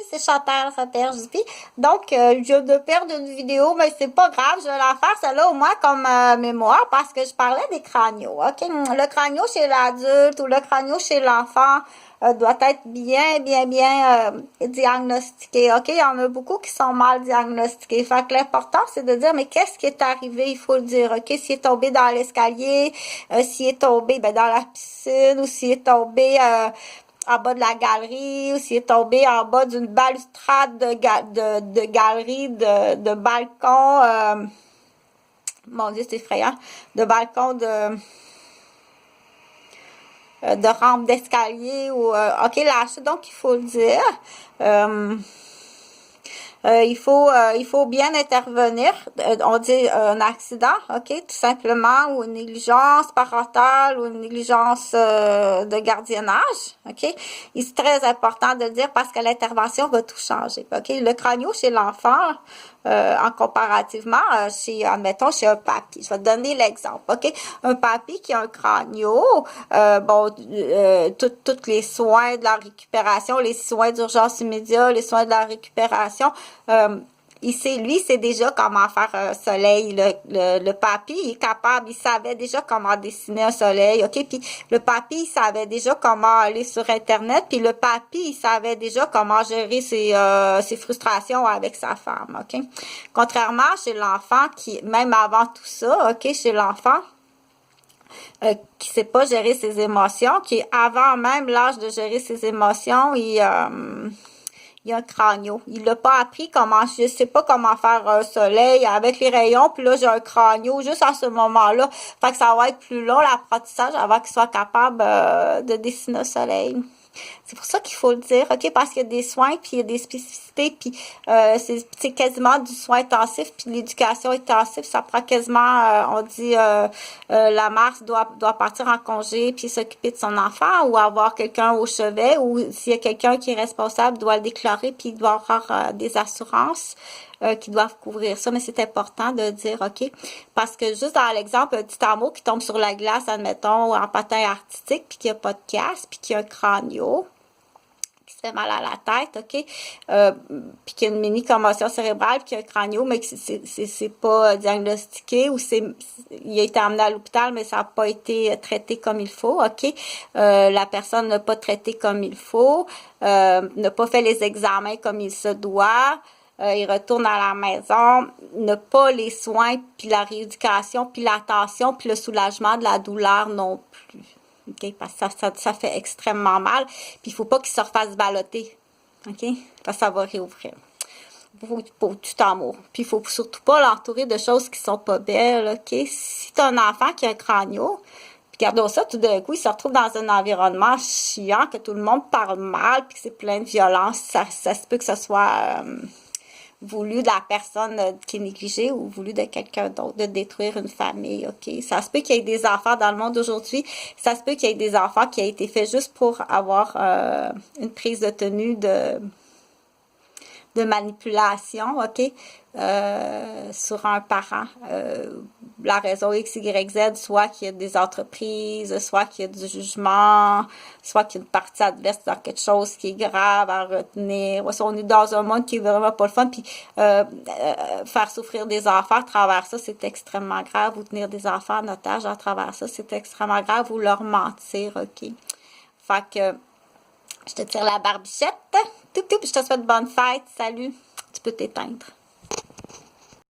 c'est Chantal Saint-Pierre-Juppy. Donc, je viens de perdre une vidéo, mais c'est pas grave, je vais la faire celle-là au moins comme mémoire parce que je parlais des cranios, ok? Le cranio chez l'adulte ou le cranio chez l'enfant doit être bien diagnostiqué, ok? Il y en a beaucoup qui sont mal diagnostiqués. Fait que l'important, c'est de dire, mais qu'est-ce qui est arrivé? Il faut le dire, ok? S'il est tombé dans l'escalier, s'il est tombé dans la piscine ou s'il est tombé en bas de la galerie ou s'il est tombé en bas d'une balustrade de galerie, de balcon, mon Dieu, c'est effrayant, de balcon de rampe d'escalier ou ok, la chute, donc il faut le dire. Il faut bien intervenir. On dit un accident, ok, tout simplement, ou une négligence parentale ou une négligence de gardiennage, ok. Et c'est très important de le dire parce que l'intervention va tout changer, ok. Le cranio chez l'enfant, en comparativement chez, admettons, chez un papy. Je vais te donner l'exemple, ok? Un papy qui a un cranio, tous les soins de la récupération, les soins d'urgence immédiate, les soins de la récupération, il sait déjà comment faire un soleil. Le papy, il est capable, il savait déjà comment dessiner un soleil, ok? Puis le papy, il savait déjà comment aller sur Internet, puis le papy, il savait déjà comment gérer ses frustrations avec sa femme, ok? Contrairement chez l'enfant qui, même avant tout ça, ok, chez l'enfant, qui sait pas gérer ses émotions, qui avant même l'âge de gérer ses émotions, il y a un cranio. Il l'a pas appris comment, je sais pas comment faire un soleil avec les rayons, puis là, j'ai un cranio juste à ce moment-là. Fait que ça va être plus long, l'apprentissage, avant qu'il soit capable de dessiner un soleil. C'est pour ça qu'il faut le dire, ok, parce qu'il y a des soins, puis il y a des spécificités, puis c'est quasiment du soin intensif, puis l'éducation intensive, ça prend quasiment, on dit, la mère doit partir en congé, puis s'occuper de son enfant, ou avoir quelqu'un au chevet, ou s'il y a quelqu'un qui est responsable, doit le déclarer, puis il doit avoir des assurances qui doivent couvrir ça, mais c'est important de dire, ok, parce que juste dans l'exemple, un petit amour qui tombe sur la glace, admettons, en patin artistique, puis qu'il n'y a pas de casse, puis qu'il y a un cranio, qui se fait mal à la tête, ok, puis qu'il y a une mini commotion cérébrale, puis qu'il y a un cranio, mais que c'est pas diagnostiqué, ou il a été emmené à l'hôpital, mais ça n'a pas été traité comme il faut, ok, la personne n'a pas traité comme il faut, n'a pas fait les examens comme il se doit, il retourne à la maison, n'a pas les soins, puis la rééducation, puis l'attention, puis le soulagement de la douleur non plus. OK? Parce que ça fait extrêmement mal. Puis il faut pas qu'il se refasse balloter. OK? Parce que ça va réouvrir. Pour tout amour. Puis il faut surtout pas l'entourer de choses qui sont pas belles. OK? Si tu as un enfant qui a un cranio, puis regardons ça, tout d'un coup, il se retrouve dans un environnement chiant, que tout le monde parle mal, puis que c'est plein de violence, ça se peut que ce soit voulu de la personne qui est négligée ou voulu de quelqu'un d'autre de détruire une famille, ok? Ça se peut qu'il y ait des enfants dans le monde aujourd'hui, ça se peut qu'il y ait des enfants qui aient été faits juste pour avoir une prise de tenue de manipulation, ok, sur un parent. La raison X, Y, Z, soit qu'il y a des entreprises, soit qu'il y a du jugement, soit qu'il y a une partie adverse dans quelque chose qui est grave à retenir. Soit on est dans un monde qui est vraiment pas le fun, puis faire souffrir des enfants à travers ça, c'est extrêmement grave. Ou tenir des enfants en otage à travers ça, c'est extrêmement grave. Ou leur mentir, ok. Fait que je te tire la barbichette. Je te souhaite bonne fête. Salut. Tu peux t'éteindre.